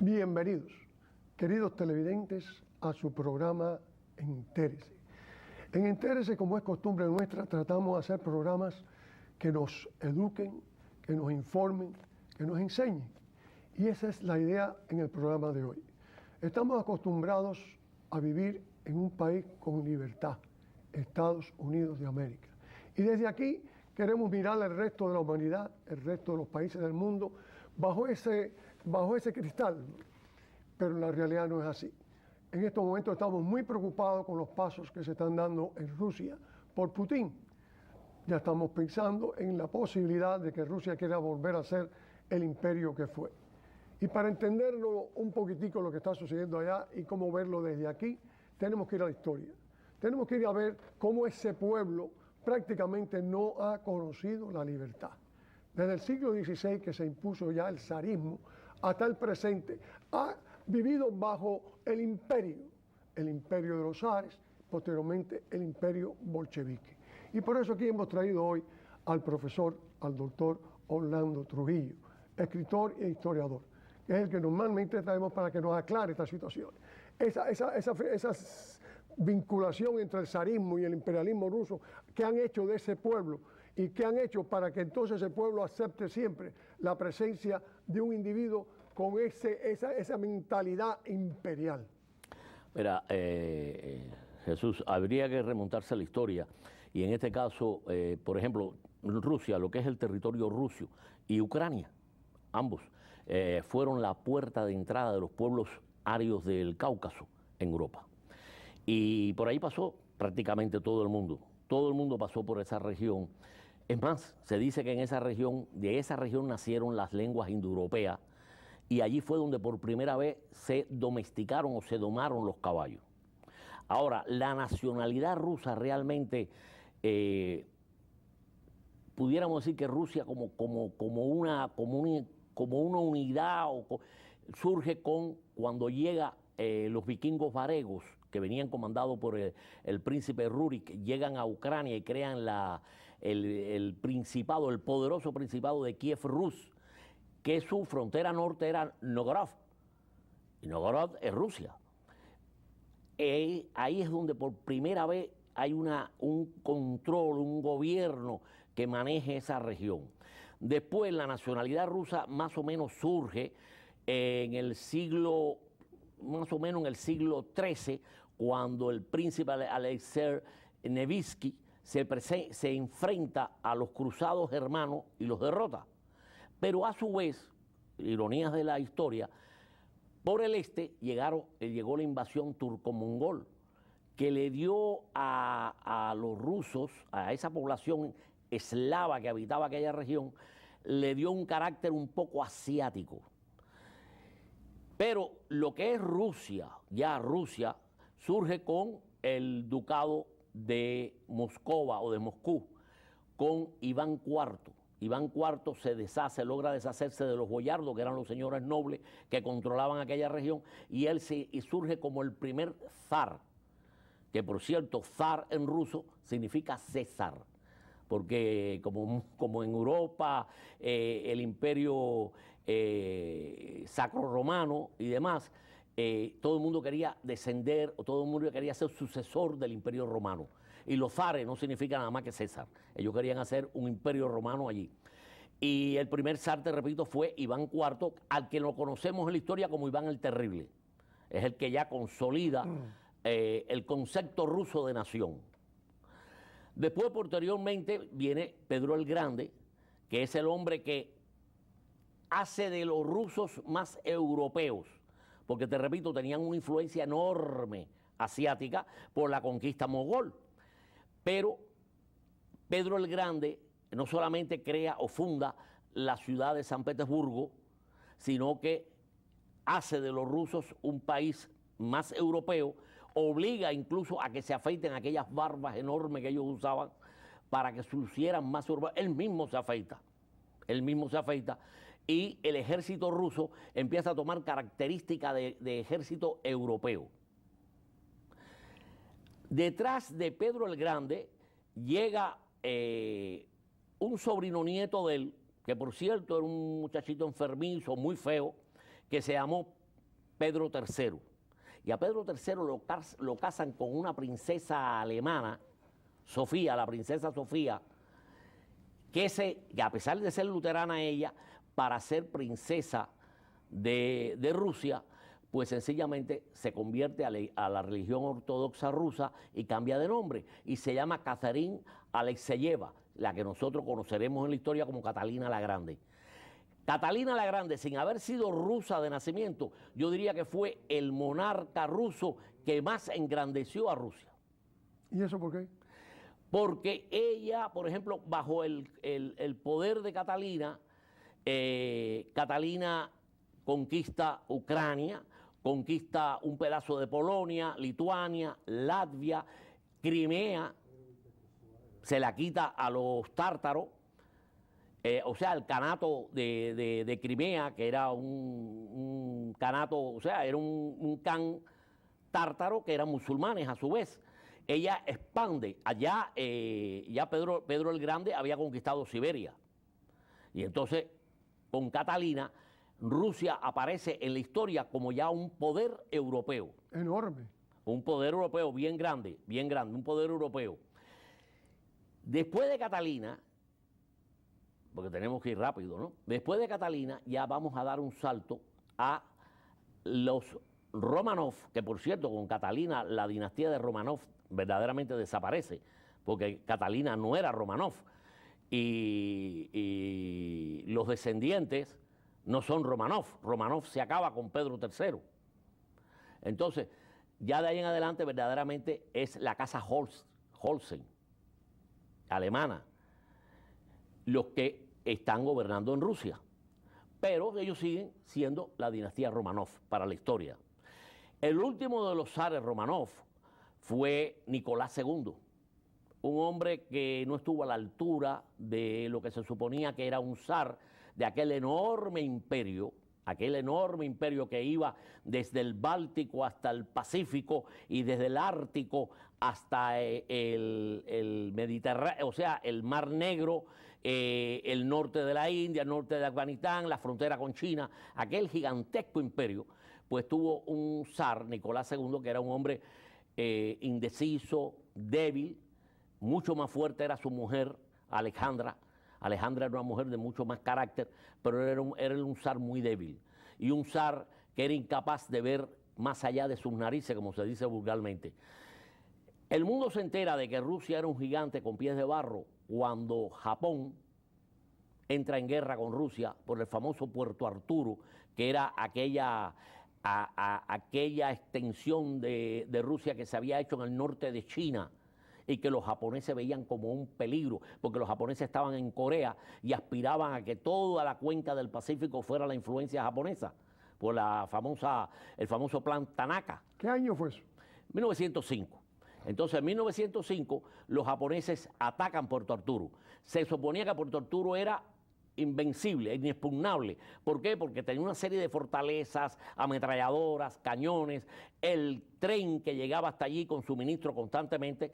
Bienvenidos, queridos televidentes, a su programa Entérese. En Entérese, como es costumbre nuestra, tratamos de hacer programas que nos eduquen, que nos informen, que nos enseñen. Y esa es la idea en el programa de hoy. Estamos acostumbrados a vivir en un país con libertad, Estados Unidos de América. Y desde aquí queremos mirar al resto de la humanidad, el resto de los países del mundo, bajo ese cristal, pero la realidad no es así. En estos momentos estamos muy preocupados con los pasos que se están dando en Rusia por Putin. Ya estamos pensando en la posibilidad de que Rusia quiera volver a ser el imperio que fue. Y para entenderlo un poquitico lo que está sucediendo allá y cómo verlo desde aquí, tenemos que ir a la historia. Tenemos que ir a ver cómo ese pueblo prácticamente no ha conocido la libertad. Desde el siglo XVI, que se impuso ya el zarismo, hasta el presente, ha vivido bajo el imperio de los zares, posteriormente el imperio bolchevique. Y por eso aquí hemos traído hoy al profesor, al doctor Orlando Trujillo, escritor e historiador, que es el que normalmente traemos para que nos aclare esta situación. Esa vinculación entre el zarismo y el imperialismo ruso que han hecho de ese pueblo y que han hecho para que entonces ese pueblo acepte siempre la presencia de un individuo con esa mentalidad imperial. Mira, Jesús, habría que remontarse a la historia y en este caso, por ejemplo, Rusia, lo que es el territorio ruso y Ucrania, ambos fueron la puerta de entrada de los pueblos arios del Cáucaso en Europa. Y por ahí pasó prácticamente todo el mundo pasó por esa región. Es más, se dice que de esa región nacieron las lenguas indoeuropeas y allí fue donde por primera vez se domesticaron o se domaron los caballos. Ahora, la nacionalidad rusa realmente, pudiéramos decir que Rusia como una unidad surge cuando llega los vikingos varegos, que venían comandados por el príncipe Rurik, llegan a Ucrania y crean el poderoso principado de Kiev Rus, que su frontera norte era Novgorod, y Novgorod es Rusia. Ahí es donde por primera vez hay un control, un gobierno que maneje esa región. Después la nacionalidad rusa más o menos surge en el siglo XIII, cuando el príncipe Alexei Nevsky se enfrenta a los cruzados germanos y los derrota. Pero a su vez, ironías de la historia, por el este llegó la invasión turco-mongol, que le dio a los rusos, a esa población eslava que habitaba aquella región, le dio un carácter un poco asiático. Pero lo que es Rusia, surge con el ducado de Moscova o de Moscú, con Iván IV. Iván IV logra deshacerse de los boyardos, que eran los señores nobles que controlaban aquella región, y surge como el primer zar, que por cierto, zar en ruso significa César, porque como en Europa el imperio sacro-romano y demás, todo el mundo quería descender, o todo el mundo quería ser sucesor del imperio romano. Y los zares no significan nada más que César. Ellos querían hacer un imperio romano allí. Y el primer zar, te repito, fue Iván IV, al que lo conocemos en la historia como Iván el Terrible. Es el que ya consolida el concepto ruso de nación. Después, posteriormente, viene Pedro el Grande, que es el hombre que hace de los rusos más europeos, porque te repito, tenían una influencia enorme asiática por la conquista mogol. Pero Pedro el Grande no solamente crea o funda la ciudad de San Petersburgo, sino que hace de los rusos un país más europeo, obliga incluso a que se afeiten aquellas barbas enormes que ellos usaban para que se lucieran más europeos. Él mismo se afeita, y el ejército ruso empieza a tomar características de ejército europeo. Detrás de Pedro el Grande llega un sobrino nieto de él, que por cierto era un muchachito enfermizo, muy feo, que se llamó Pedro III. Y a Pedro III lo casan con una princesa alemana, Sofía, la princesa Sofía, que a pesar de ser luterana ella, para ser princesa de Rusia, pues sencillamente se convierte a la religión ortodoxa rusa y cambia de nombre. Y se llama Catherine Alexeyeva, la que nosotros conoceremos en la historia como Catalina la Grande. Catalina la Grande, sin haber sido rusa de nacimiento, yo diría que fue el monarca ruso que más engrandeció a Rusia. ¿Y eso por qué? Porque ella, por ejemplo, bajo el poder de Catalina, Catalina conquista Ucrania, conquista un pedazo de Polonia, Lituania, Latvia, Crimea, se la quita a los tártaros, o sea, el canato de Crimea, que era un canato, o sea, era un can tártaro que eran musulmanes a su vez. Ella expande, allá ya Pedro el Grande había conquistado Siberia. Y entonces, con Catalina, Rusia aparece en la historia como ya un poder europeo. Enorme. Un poder europeo bien grande, un poder europeo. Después de Catalina, porque tenemos que ir rápido, ¿no? Después de Catalina ya vamos a dar un salto a los Romanov, que por cierto, con Catalina la dinastía de Romanov verdaderamente desaparece, porque Catalina no era Romanov, y los descendientes no son Romanov. Romanov se acaba con Pedro III. Entonces, ya de ahí en adelante verdaderamente es la casa Holstein, alemana, los que están gobernando en Rusia. Pero ellos siguen siendo la dinastía Romanov para la historia. El último de los zares Romanov fue Nicolás II, un hombre que no estuvo a la altura de lo que se suponía que era un zar de aquel enorme imperio que iba desde el Báltico hasta el Pacífico y desde el Ártico hasta el Mediterráneo, o sea, el Mar Negro, el norte de la India, el norte de Afganistán, la frontera con China, aquel gigantesco imperio, pues tuvo un zar, Nicolás II, que era un hombre indeciso, débil. Mucho más fuerte era su mujer, Alejandra. Alejandra era una mujer de mucho más carácter, pero era un zar muy débil. Y un zar que era incapaz de ver más allá de sus narices, como se dice vulgarmente. El mundo se entera de que Rusia era un gigante con pies de barro cuando Japón entra en guerra con Rusia por el famoso Puerto Arturo, que era aquella extensión de Rusia que se había hecho en el norte de China, y que los japoneses veían como un peligro, porque los japoneses estaban en Corea y aspiraban a que toda la cuenca del Pacífico fuera la influencia japonesa, por el famoso plan Tanaka. ¿Qué año fue eso? 1905. Entonces, en 1905, los japoneses atacan Puerto Arturo. Se suponía que Puerto Arturo era invencible, inexpugnable. ¿Por qué? Porque tenía una serie de fortalezas, ametralladoras, cañones, el tren que llegaba hasta allí con suministro constantemente.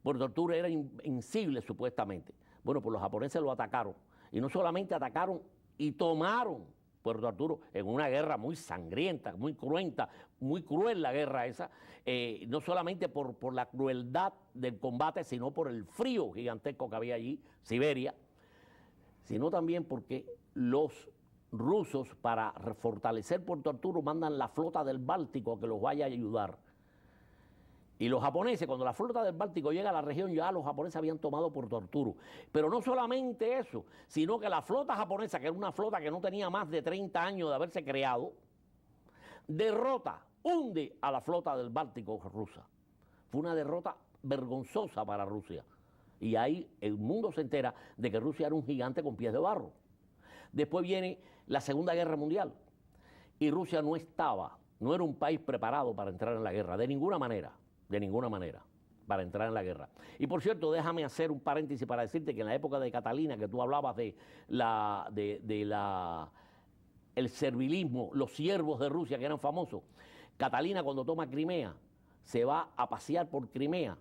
Puerto Arturo era invencible supuestamente. Bueno, pues los japoneses lo atacaron. Y no solamente atacaron y tomaron Puerto Arturo en una guerra muy sangrienta, muy cruenta, muy cruel la guerra esa, no solamente por la crueldad del combate, sino por el frío gigantesco que había allí, Siberia, sino también porque los rusos, para fortalecer Puerto Arturo, mandan la flota del Báltico a que los vaya a ayudar. Y los japoneses, cuando la flota del Báltico llega a la región, ya los japoneses habían tomado Puerto Arturo. Pero no solamente eso, sino que la flota japonesa, que era una flota que no tenía más de 30 años de haberse creado, hunde a la flota del Báltico rusa. Fue una derrota vergonzosa para Rusia. Y ahí el mundo se entera de que Rusia era un gigante con pies de barro. Después viene la Segunda Guerra Mundial. Y Rusia no era un país preparado para entrar en la guerra, de ninguna manera, para entrar en la guerra. Y por cierto, déjame hacer un paréntesis para decirte que en la época de Catalina, que tú hablabas el servilismo, los siervos de Rusia que eran famosos, Catalina cuando toma Crimea, se va a pasear por Crimea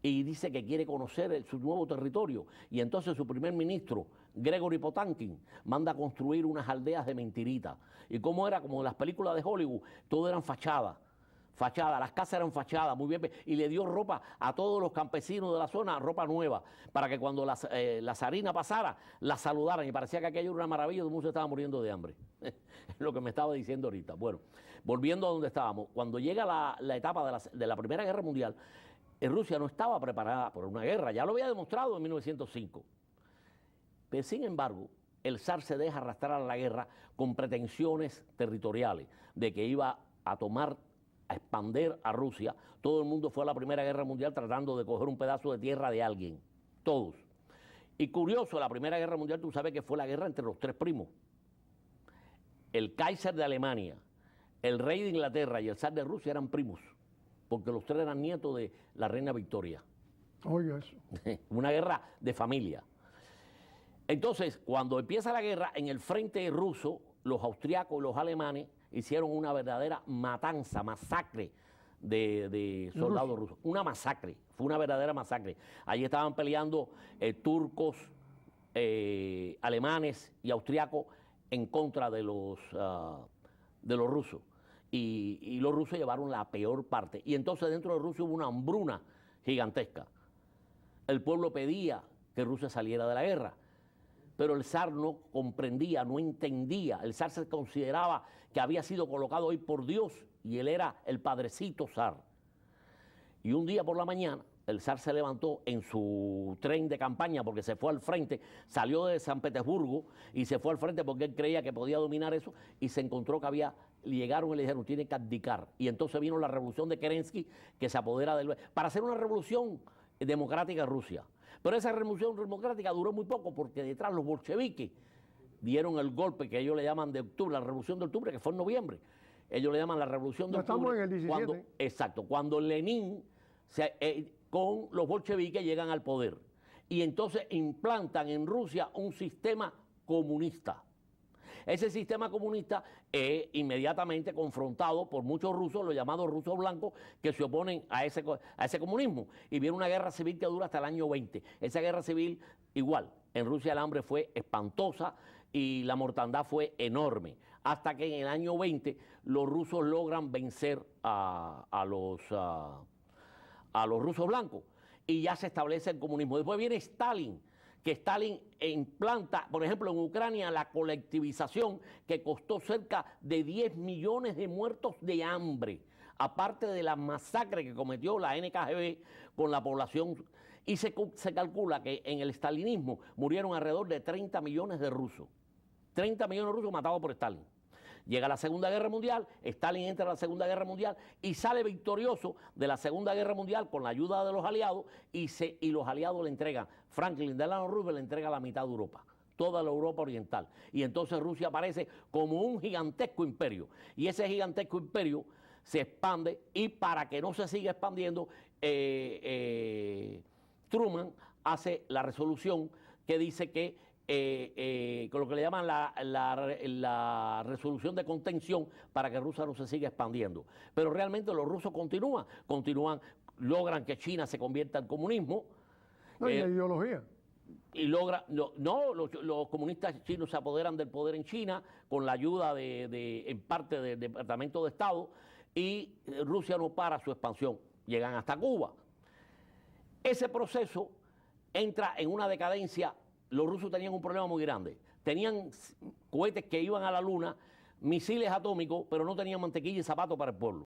y dice que quiere conocer su nuevo territorio. Y entonces su primer ministro, Gregory Potankin, manda a construir unas aldeas de mentirita. Y como era, como en las películas de Hollywood, todo eran fachadas. Las casas eran fachadas, muy bien, y le dio ropa a todos los campesinos de la zona, ropa nueva, para que cuando la zarina pasara, la saludaran, y parecía que aquello era una maravilla, todo el mundo se estaba muriendo de hambre. Es lo que me estaba diciendo ahorita. Bueno, volviendo a donde estábamos, cuando llega la etapa de la Primera Guerra Mundial, Rusia no estaba preparada por una guerra, ya lo había demostrado en 1905. Pero sin embargo, el zar se deja arrastrar a la guerra con pretensiones territoriales, de que iba a expandir a Rusia. Todo el mundo fue a la Primera Guerra Mundial tratando de coger un pedazo de tierra de alguien, todos. Y curioso, la Primera Guerra Mundial, tú sabes que fue la guerra entre los tres primos. El Kaiser de Alemania, el rey de Inglaterra y el zar de Rusia eran primos, porque los tres eran nietos de la reina Victoria. Oye, eso. Una guerra de familia. Entonces, cuando empieza la guerra, en el frente ruso, los austriacos y los alemanes hicieron una verdadera matanza, masacre de soldados rusos. Una masacre, fue una verdadera masacre. Allí estaban peleando turcos, alemanes y austriacos en contra de los rusos. Y los rusos llevaron la peor parte. Y entonces dentro de Rusia hubo una hambruna gigantesca. El pueblo pedía que Rusia saliera de la guerra. Pero el zar no comprendía, no entendía. El zar se consideraba que había sido colocado ahí por Dios y él era el padrecito zar. Y un día por la mañana, el zar se levantó en su tren de campaña porque se fue al frente, salió de San Petersburgo y se fue al frente porque él creía que podía dominar eso y se encontró que llegaron y le dijeron, tiene que abdicar. Y entonces vino la revolución de Kerensky que se apodera para hacer una revolución democrática en Rusia. Pero esa revolución democrática duró muy poco porque detrás los bolcheviques dieron el golpe que ellos le llaman de octubre, la revolución de octubre, que fue en noviembre. Ellos le llaman la revolución de octubre. Estamos en el 17. Exacto, cuando Lenin con los bolcheviques llegan al poder. Y entonces implantan en Rusia un sistema comunista. Ese sistema comunista es inmediatamente confrontado por muchos rusos, los llamados rusos blancos, que se oponen a ese comunismo. Y viene una guerra civil que dura hasta el año 20. Esa guerra civil, igual, en Rusia el hambre fue espantosa y la mortandad fue enorme. Hasta que en el año 20 los rusos logran vencer a los rusos blancos y ya se establece el comunismo. Después viene Stalin, que Stalin implanta, por ejemplo, en Ucrania, la colectivización que costó cerca de 10 millones de muertos de hambre, aparte de la masacre que cometió la NKVD con la población. Y se calcula que en el stalinismo murieron alrededor de 30 millones de rusos. 30 millones de rusos matados por Stalin. Llega la Segunda Guerra Mundial, Stalin entra a la Segunda Guerra Mundial y sale victorioso de la Segunda Guerra Mundial con la ayuda de los aliados y los aliados le entregan, Franklin Delano Roosevelt le entrega la mitad de Europa, toda la Europa oriental. Y entonces Rusia aparece como un gigantesco imperio. Y ese gigantesco imperio se expande y para que no se siga expandiendo, Truman hace la resolución que dice que con lo que le llaman la resolución de contención para que Rusia no se siga expandiendo. Pero realmente los rusos continúan, logran que China se convierta en comunismo. No, y la ideología. Y los comunistas chinos se apoderan del poder en China con la ayuda en parte del Departamento de Estado y Rusia no para su expansión, llegan hasta Cuba. Ese proceso entra en una decadencia. Los rusos tenían un problema muy grande. Tenían cohetes que iban a la luna, misiles atómicos, pero no tenían mantequilla y zapatos para el pueblo.